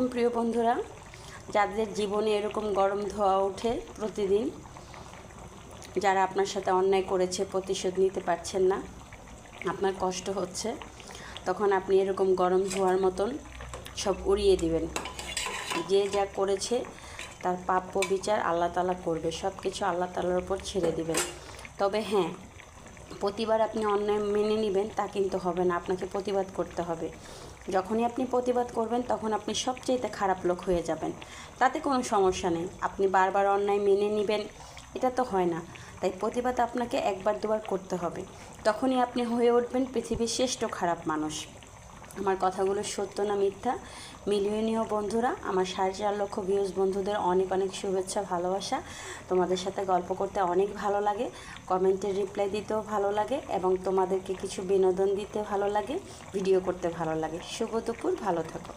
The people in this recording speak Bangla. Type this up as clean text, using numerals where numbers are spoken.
প্রিয় বন্ধুরা, যাদের জীবনে এরকম গরম ধোঁয়া ওঠে প্রতিদিন, যারা আপনার সাথে অন্যায় করেছে, প্রতিশোধ নিতে পারছেন না, আপনার কষ্ট হচ্ছে, তখন আপনি এরকম গরম ধোঁয়ার মতন সব উড়িয়ে দিবেন। যে যা করেছে তার প্রাপ্য বিচার আল্লাহ তাআলা করবে। সব কিছু আল্লাহ তাআলার উপর ছেড়ে দিবেন। তবে হ্যাঁ, প্রতিবার আপনি অন্যায় মেনে নেবেন তা কিন্তু হবে না, আপনাকে প্রতিবাদ করতে হবে। যখনই আপনি প্রতিবাদ করবেন তখন আপনি সবচেয়ে খারাপ লোক হয়ে যাবেন। তাতে কোনো সমস্যা নেই, আপনি বারবার অন্যায় মেনে নেবেন এটা তো হয় না। তাই প্রতিবাদ আপনাকে একবার দুবার করতে হবে, তখনই আপনি হয়ে উঠবেন পৃথিবীর শ্রেষ্ঠ খারাপ মানুষ। আমার কথাগুলো সত্য না মিথ্যা মিলিয়ে নিও বন্ধুরা। আমার 4.5 লক্ষ ভিউজ বন্ধুদের অনেক অনেক শুভেচ্ছা, ভালোবাসা। তোমাদের সাথে গল্প করতে অনেক ভালো লাগে, কমেন্টের রিপ্লাই দিতেও ভালো লাগে, এবং তোমাদেরকে কিছু বিনোদন দিতে ভালো লাগে, ভিডিও করতে ভালো লাগে। শুভ দুপুর, ভালো থাকো।